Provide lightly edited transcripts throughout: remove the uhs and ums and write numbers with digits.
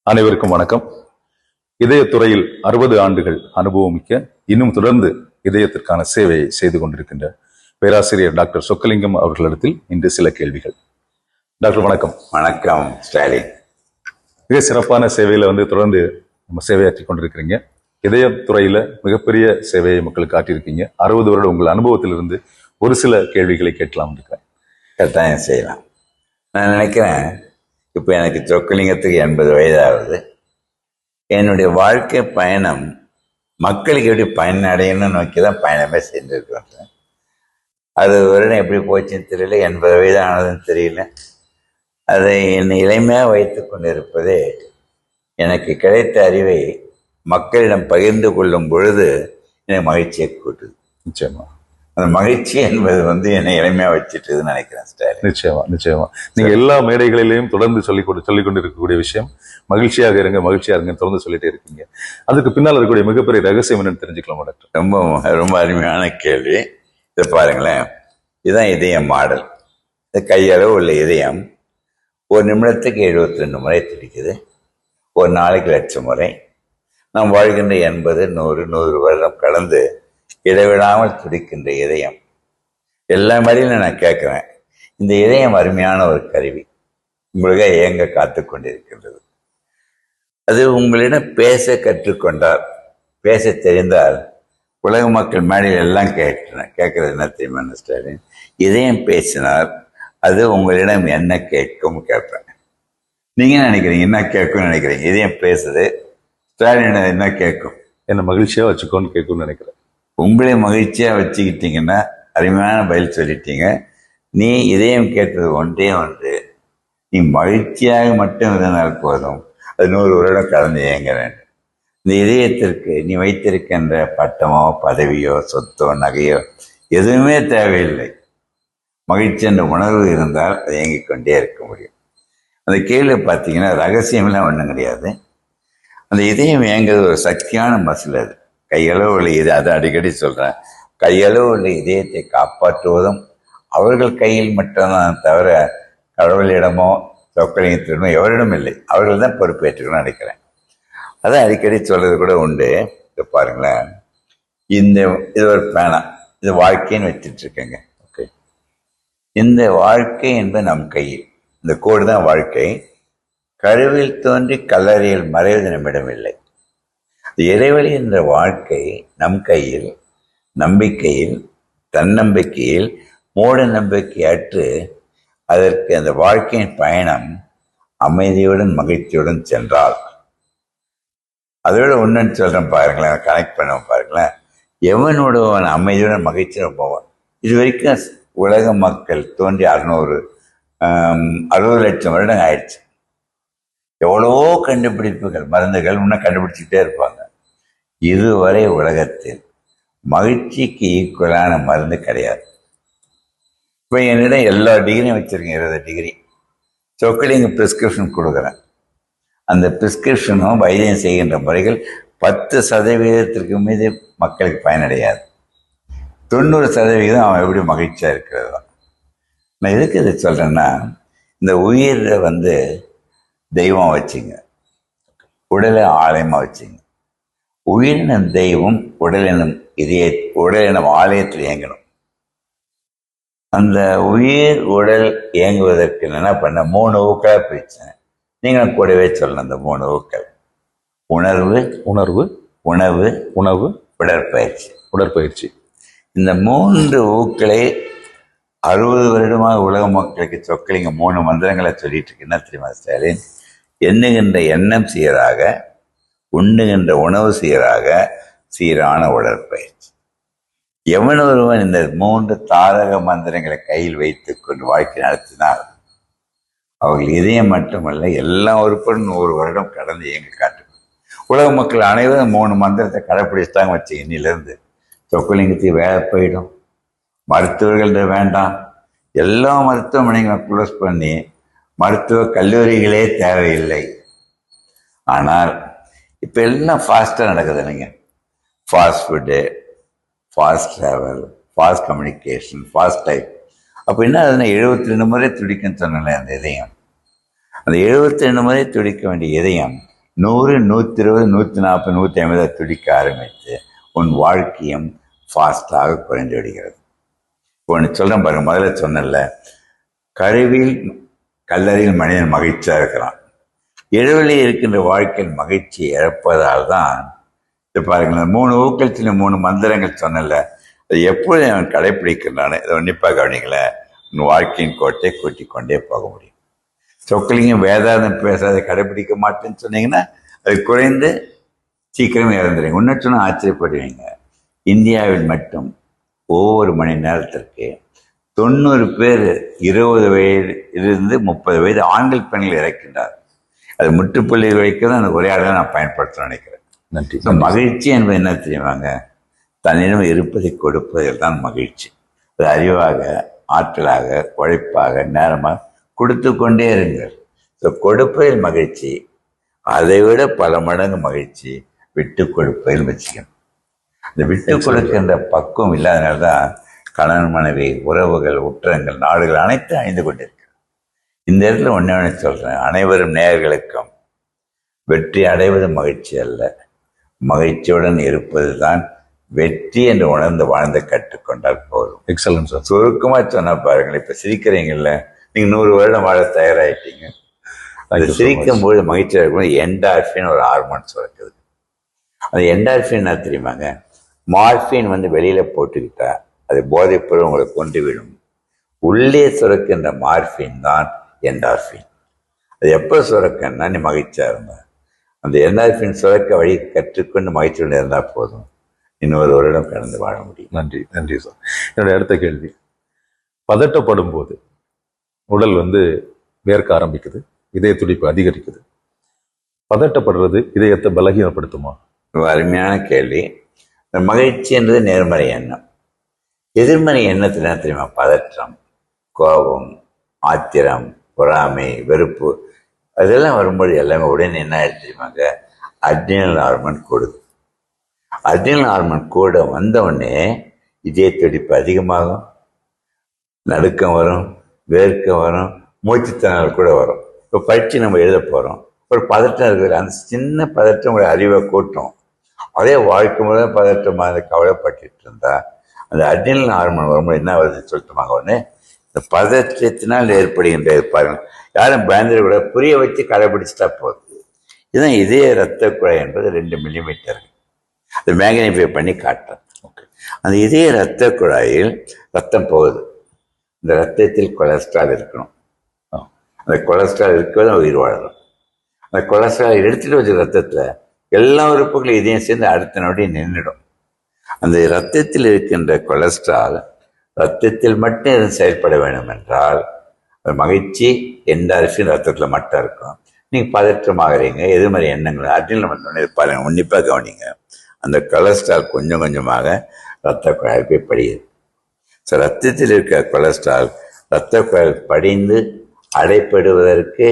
அனைவருக்கும் வணக்கம். இதயத்துறையில் 60 ஆண்டுகள் அனுபவமிக்க, இன்னும் தொடர்ந்து இதயத்திற்கான சேவையை செய்து கொண்டிருக்கின்ற பேராசிரியர் டாக்டர் சொக்கலிங்கம் அவர்களிடத்தில் இன்று சில கேள்விகள். டாக்டர் வணக்கம். வணக்கம் ஸ்டாலின். மிக சிறப்பான சேவையில தொடர்ந்து நம்ம சேவையாற்றி கொண்டிருக்கிறீங்க. இதயத்துறையில மிகப்பெரிய சேவையை மக்களுக்கு காட்டியிருக்கீங்க. 60 வருட உங்கள் அனுபவத்திலிருந்து ஒரு சில கேள்விகளை கேட்கலாம் இருக்கிறேன். கட்டாயம் செய்யலாம். நான் நினைக்கிறேன், இப்போ எனக்கு சொக்கலிங்கத்துக்கு 80 வயதாகுது. என்னுடைய வாழ்க்கை பயணம் மக்களுக்கு எப்படி பயனடையணும்னு நோக்கி தான் பயணமே செஞ்சுருக்கேன். அது வருடம் எப்படி போச்சுன்னு தெரியல, 80 வயது ஆனதுன்னு தெரியல. அதை என்னை இளமையாக வைத்து கொண்டிருப்பதே எனக்கு கிடைத்த அறிவை மக்களிடம் பகிர்ந்து கொள்ளும் பொழுது எனக்கு மகிழ்ச்சியை கூட்டுது. நிச்சயமா அந்த மகிழ்ச்சி என்பது என்னை இளமையா வச்சுட்டுன்னு நினைக்கிறேன் ஸ்டாலின். நிச்சயமா நீங்க எல்லா மேடைகளிலையும் தொடர்ந்து சொல்லிக் கொண்டு இருக்கக்கூடிய விஷயம் மகிழ்ச்சியாக இருங்க தொடர்ந்து சொல்லிட்டே இருக்கீங்க. அதுக்கு பின்னால் இருக்கக்கூடிய மிகப்பெரிய ரகசியம் என்னன்னு தெரிஞ்சுக்கலாமா டாக்டர்? ரொம்ப ரொம்ப அருமையான கேள்வி. இதை பாருங்களேன், இதுதான் இதய மாடல். இது கையளவு உள்ள இதயம் ஒரு நிமிடத்துக்கு 72 முறை துடிக்குது. ஒரு நாளைக்கு 1,00,000 முறை. நாம் வாழ்கின்ற 80, 100 வருடம் கடந்து இடைவிடாமல் துடிக்கின்ற இதயம். எல்லா மாதிரியும் நான் கேட்குறேன், இந்த இதயம் அருமையான ஒரு கருவி, உங்களுக்காக இயங்க காத்து கொண்டிருக்கின்றது. அது உங்களிடம் பேச கற்றுக்கொண்டால், பேச தெரிந்தால், உலக மக்கள் மேடையில் எல்லாம் கேட்கறது என்ன தெரியுமா ஸ்டாலின்? இதயம் பேசினால் அது உங்களிடம் என்ன கேட்கும் கேட்பேன். நீங்க நினைக்கிறீங்க என்ன கேட்கும்னு நினைக்கிறீங்க? இதயம் பேசுது, ஸ்டாலின் என்ன கேட்கும்? என்ன மகிழ்ச்சியா வச்சுக்கோன்னு கேட்கும்னு நினைக்கிறேன். உங்களே மகிழ்ச்சியா வச்சுக்கிட்டீங்கன்னா அருமையான பதில் சொல்லிட்டீங்க. நீ இதயம் கேட்டது ஒன்றே ஒன்று, நீ மகிழ்ச்சியாக மட்டும் இருந்தால் போதும், அது 100 வருடம் கடந்து இயங்க வேண்டும். இந்த இதயத்திற்கு நீ வைத்திருக்கின்ற பட்டமோ பதவியோ சொத்தோ நகையோ எதுவுமே தேவையில்லை. மகிழ்ச்சி என்ற உணர்வு இருந்தால் அது இயங்கிக் கொண்டே இருக்க முடியும். அந்த கேள்வி பார்த்தீங்கன்னா ரகசியம்லாம் ஒன்றும் கிடையாது. அந்த இதயம் இயங்குறது ஒரு சக்தியான மசில். அது கையளவு உள்ள அதை அடிக்கடி சொல்றேன். கையளவு உள்ள இதயத்தை காப்பாற்றுவதும் அவர்கள் கையில் மட்டும்தான் தவிர கடவுளிடமோ சொக்கலிங்கத்திடமோ எவரிடம் இல்லை. அவர்கள் தான் பொறுப்பேற்றுக்கணும்னு நினைக்கிறேன். அதை அடிக்கடி சொல்றது கூட உண்டு. இதை பாருங்களேன், இது ஒரு பேனா, இது வாழ்க்கைன்னு வச்சுட்டு இருக்கேங்க. ஓகே, இந்த வாழ்க்கை என்பது நம் கையில். இந்த கோடு தான் வாழ்க்கை. கருவில் தோன்றி கல்லறையில் மறைவது நம்மிடம் இல்லை. இறைவழி என்ற வாழ்க்கை நம் கையில். நம்பிக்கையில், தன்னம்பிக்கையில், மூட நம்பிக்கை அற்று அதற்கு அந்த வாழ்க்கையின் பயணம் அமைதியுடன் மகிழ்ச்சியுடன் சென்றால், அதோட ஒன்றுன்னு சொல்றேன் பாருங்களேன், கனெக்ட் பண்ண பாருங்களேன். எவனோடவன் அமைதியுடன் மகிழ்ச்சியுடன் போவான். இது வரைக்கும் உலக மக்கள் தோன்றி 60 லட்சம் வருடம் ஆயிடுச்சு. எவ்வளவோ கண்டுபிடிப்புகள், மருந்துகள் இன்னும் கண்டுபிடிச்சிக்கிட்டே இருப்பாங்க. இதுவரை உலகத்தில் மகிழ்ச்சிக்கு ஈக்குவலான மருந்து கிடையாது. இப்போ என்னிடம் எல்லா டிகிரியும் வச்சிருக்கேன், 20 டிகிரி. சொக்கலிங்க பிரிஸ்கிரிப்ஷன் கொடுக்குறேன். அந்த பிரிஸ்கிரிப்ஷனும் வைத்தியம் செய்கின்ற முறைகள் 10% மீது மக்களுக்கு பயனடையாது. 90% அவன் எப்படி மகிழ்ச்சியா இருக்கிறது தான். நான் எதுக்கு இதை சொல்றேன்னா, இந்த உயிரை தெய்வம் வச்சுங்க, உடலை ஆலயமா வச்சுங்க. உயிரினம் தெய்வம், உடலினம் ஆலயத்தில் இயங்கணும். அந்த உயிர் உடல் இயங்குவதற்கு என்ன பண்ண 3 ஊக்களை பிரிச்சேன். நீங்களும் கூடவே சொல்லணும். அந்த 3 ஊக்கள்: உணர்வு, உணவு, உடற்பயிற்சி. இந்த 3 ஊக்களை 60 வருடமாக உலக மக்களுக்கு சொக்கலிங்க 3 மந்திரங்களை சொல்லிட்டு இருக்கு. என்ன தெரியுமா ஸ்டாலின்? எண்ணுகின்ற எண்ணம் சீராக, உண்ணுகின்ற உணவு சீராக, சீரான உடற்பயிற்சி. எவன் ஒருவன் இந்த 3 தாரக மந்திரங்களை கையில் வைத்துக் கொண்டு வாழ்க்கை நடத்தினால் அவர்கள் இதயம் மட்டுமல்ல எல்லா உறுப்பும் 100 வருடம் கடந்து இயங்க காட்டும். உலக மக்கள் அனைவரும் 3 மந்திரத்தை கடைப்பிடிச்சுட்டாங்க வச்சு இன்னிலிருந்து சொக்கலிங்கத்துக்கு வேலை போயிடும். மருத்துவர்கள் வேண்டாம், எல்லா மருத்துவமனைகளை க்ளோஸ் பண்ணி மருத்துவ கல்லூரிகளே தேவையில்லை. ஆனால் இப்போ எல்லாம் ஃபாஸ்ட்டாக நடக்குது இல்லைங்க. Fast food, fast travel, fast communication, fast life. அப்போ என்ன அதுனா 72 முறை துடிக்குன்னு சொன்னல அந்த இதயம். அந்த 72 முறை துடிக்க வேண்டிய இதயம் 100, 120, 140, 150 துடிக்க ஆரம்பித்து உன் வாழ்க்கையும் ஃபாஸ்டாக குறைந்து விடுகிறது. ஒன்று சொல்றேன் பாருங்க, முதல்ல சொன்னல, கருவில் கல்லறையில் மனிதன் மகிழ்ச்சியா இருக்கிறான். இரவிலே இருக்கின்ற வாழ்க்கையில் மகிழ்ச்சி இழப்பதால் தான் பாருங்களேன், 3 ஊக்கத்தில் 3 மந்திரங்கள் சொன்னல, அது எப்பொழுது அவன் கடைப்பிடிக்கிறானே இதை உன்னிப்பா கவனிக்கல, உன் வாழ்க்கையின் கோட்டை கூட்டிக் கொண்டே போக முடியும். சொக்கலிங்கம் வேதாந்தம் பேசாத கடைப்பிடிக்க மாட்டேன்னு சொன்னீங்கன்னா அது குறைந்து சீக்கிரமே இறந்துடுங்க. இன்னும் சொன்னா ஆச்சரியப்படுவீங்க, இந்தியாவில் மட்டும் ஒவ்வொரு மணி நேரத்திற்கு 90 பேர் 20 வயதிலிருந்து 30 வயது ஆண்கள் பெண்கள் இறக்கின்றார். அது முற்றுப்புள்ளி வைக்க தான் அந்த உரையாடலை நான் பயன்படுத்த நினைக்கிறேன். நன்றி. மகிழ்ச்சி என்பது என்ன தெரியுமாங்க? தன்னிடம் இருப்பதை கொடுப்பதில் தான் மகிழ்ச்சி. அது அறிவாக, ஆற்றலாக, உழைப்பாக, நேரமாக கொடுத்து கொண்டே இருங்கள். ஸோ கொடுப்பதில் மகிழ்ச்சி, அதை விட பல மடங்கு மகிழ்ச்சி விட்டு கொடுப்பதில் வச்சுக்கணும். இந்த விட்டு கொடுக்கின்ற பக்குவம் இல்லாதனால்தான் கணவன் மனைவி உறவுகள், உற்றங்கள், நாடுகள் அனைத்தும் அழிந்து கொண்டிருக்கு. இந்த இடத்துல ஒன்று சொல்றேன், அனைவரும் நேயர்களுக்கும் வெற்றி அடைவது மகிழ்ச்சி அல்ல, மகிழ்ச்சியுடன் இருப்பது தான் வெற்றி என்று உணர்ந்து வாழ்ந்து கற்றுக்கொண்டால் போதும். Excellent sir. சுருக்கமா சொன்னா பாருங்களேன், இப்ப சிரிக்கிறீங்கல்ல, நீங்க 100 வருடம் வாழ தயாராகிட்டீங்க. அது சிரிக்கும் போது மகிழ்ச்சியாக இருக்கும். என்டார்பின் ஒரு ஹார்மோன் சுரக்குது. அது என்டார்பின் என்ன தெரியுமாங்க? மார்பின் வெளியில போட்டுக்கிட்டா அது போதைப்பொருள் உங்களை கொண்டுவிடும். உள்ளே சுரக்கின்ற மார்பின் தான் என்டார்பின். அது எப்போ சுரக்கன்னா நீ மகிழ்ச்சியா இருந்தா, அந்த என்டார்பின் சுரக்க வழி கற்றுக்கொண்டு மகிழ்ச்சியுடன் இருந்தா போதும், இன்னொரு வருடம் கடந்து வாழ முடியும். நன்றி, நன்றி சார். என்னுடைய அடுத்த கேள்வி, பதட்டப்படும் போது உடல் வேர்க்க ஆரம்பிக்குது, இதய துடிப்பு அதிகரிக்குது. பதட்டப்படுறது இதயத்தை பலகீனப்படுத்துமா? அருமையான கேள்வி. மகிழ்ச்சி என்றது நேர்மறை எண்ணம். எதிர்மறை எண்ணத்துல என்ன தெரியுமா? பதற்றம், கோபம், ஆத்திரம், பொறாமை, வெறுப்பு, அதெல்லாம் வரும்போது எல்லாமே உடனே என்ன ஆயிடுச்சு தெரியுமாங்க? அட்ரினல் ஹார்மோன் கூடுது. அட்ரினல் ஹார்மோன் கூட வந்த உடனே இதய துடிப்பு அதிகமாகும், நடுக்கம் வரும், வேர்க்க வரும், மூச்சுத்திணறல் கூட வரும். இப்போ பரீட்சை நம்ம எழுத போகிறோம், ஒரு பதட்டம் இருக்குது, அந்த சின்ன பதட்டம் உங்களுடைய அறிவை கூட்டும். அதே வாழ்க்கை முறை பதட்டமாக கவலைப்பட்டு இருந்தா அந்த அட்ரினல் ஹார்மோன் வரும்போது என்ன வருதுன்னு சொல்லிட்டுமாங்க, ஒன்று இந்த பதற்றத்தினால் ஏற்படுகின்ற பாருங்க, யாரும் பயந்துட கூட, புரிய வச்சு கடைபிடிச்சிட்டா போதும். இதுதான் இதய ரத்த குழாய் என்பது 2 மில்லிமீட்டர், அது மேக்னிஃபை பண்ணி காட்டுறேன். அந்த இதய ரத்த குழாயில் ரத்தம் போகுது. இந்த ரத்தத்தில் கொலஸ்ட்ரால் இருக்கணும். அந்த கொலஸ்ட்ரால் இருக்கிறது உயிர் வாழணும். அந்த கொலஸ்ட்ரால் எடுத்துட்டு வச்ச ரத்தத்தில் எல்லா உறுப்புகளும் இதயம் சேர்ந்து அடுத்த நொடி நின்றுடும். அந்த ரத்தத்தில் இருக்கின்ற கொலஸ்ட்ரால் ரத்தத்தில் மட்டும் எதுவும் செயல்பட வேண்டும் என்றால் மகிழ்ச்சி என்டார்பின் ரத்தத்தில் மட்டும் இருக்கும். நீங்கள் பதற்றமாகறீங்க, எதிர்மறை எண்ணங்கள் அட்ரினல் பண்ண பாருங்க, உன்னிப்பாக கவனிங்க. அந்த கொலஸ்ட்ரால் கொஞ்சம் கொஞ்சமாக ரத்த குழாய் போய் படியுது. ஸோ ரத்தத்தில் இருக்கிற கொலஸ்ட்ரால் ரத்த குழாய் படிந்து அடைப்படுவதற்கு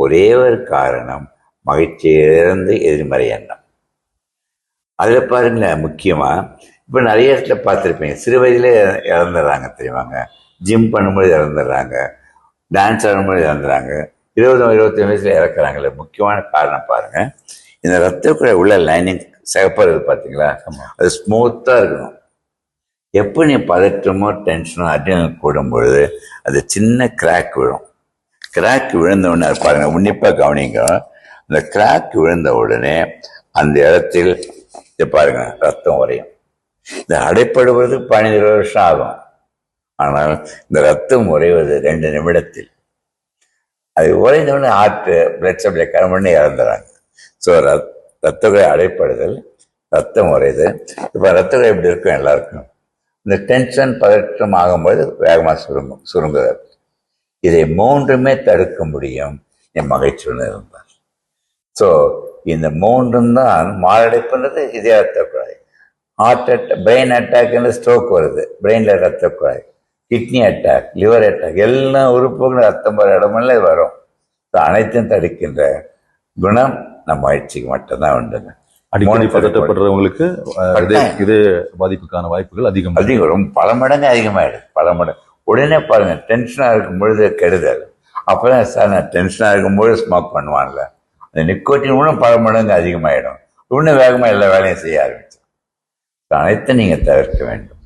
ஒரே ஒரு காரணம் மகிழ்ச்சியிலிருந்து எதிர்மறை எண்ணம். அதில் பாருங்களேன், முக்கியமாக இப்போ நிறைய இடத்துல பார்த்துருப்பீங்க, சிறு வயதிலே இறந்துடுறாங்க தெரியுமாங்க. ஜிம் பண்ணும்போது இறந்துடுறாங்க, டான்ஸ் ஆடும்போது இறந்துடுறாங்க, 20-25 வயசுல இறக்குறாங்கல்ல. முக்கியமான காரணம் பாருங்க, இந்த ரத்த குழாய் உள்ள லைனிங் சிகப்பாக பார்த்தீங்களா, அது ஸ்மூத்தாக இருக்கணும். எப்போ நீ பதற்றமோ டென்ஷனோ அட்ரினல் கூடும் பொழுது அது சின்ன கிராக் விழும். கிராக் விழுந்த உடனே அது பாருங்க, உன்னிப்பாக கவனிங்க. அந்த கிராக் விழுந்த உடனே அந்த இடத்தில் பாருங்க ரத்தம் உறையும். இந்த அடைப்படுவது 15 வருஷம் ஆகும், ஆனால் இந்த ரத்தம் உறைவது 2 நிமிடத்தில். அது உறைந்த உடனே ஹார்ட் பிளட் சப்ளை கரம்பண்ணி இறந்துறாங்க. ஸோ ரத்த குழாய் அடைப்படுதல், ரத்தம் உறையுது. இப்போ ரத்த குழாய் எப்படி இருக்கும் எல்லாருக்கும்? இந்த டென்ஷன் பதற்றம் ஆகும்போது வேகமாக சுருங்குது. இதை 3மே தடுக்க முடியும் என் மகிழ்ச்சியுடன் இருந்தார். ஸோ இந்த 3ம் தான் மாரடைப்புன்றது இதே ரத்த குழாய். ஹார்ட் அட்டாக், பிரெயின் அட்டாக்னு ஸ்ட்ரோக் வருது, பிரெயினில் ரத்த குழாய், கிட்னி அட்டாக், லிவர் அட்டாக், எல்லா உறுப்புகளும் ரத்தம் வர இடமெல்லாம் வரும். அனைத்தையும் தடுக்கின்ற குணம் நம்ம மகிழ்ச்சிக்கு மட்டும்தான் உண்டுங்க. அடிக்கடி பதட்டப்படுறவங்களுக்கு இது பாதிப்புக்கான வாய்ப்புகள் அதிகம், ரொம்ப பல மடங்கு அதிகமாயிடுது, பல மடங்கு. உடனே பாருங்க, டென்ஷனாக இருக்கும் பொழுது கெடுதல். அப்போதான் சார் நான் டென்ஷனாக இருக்கும்போது ஸ்மோக் பண்ணுவான்ல, அந்த நிக்கோட்டின் இன்னும் பல மடங்கு அதிகமாயிடும், இன்னும் வேகமாக எல்லா வேலையும் செய்ய ஆரம்பிச்சிடும். அனைத்தும் நீங்கள் தவிர்க்க வேண்டும்.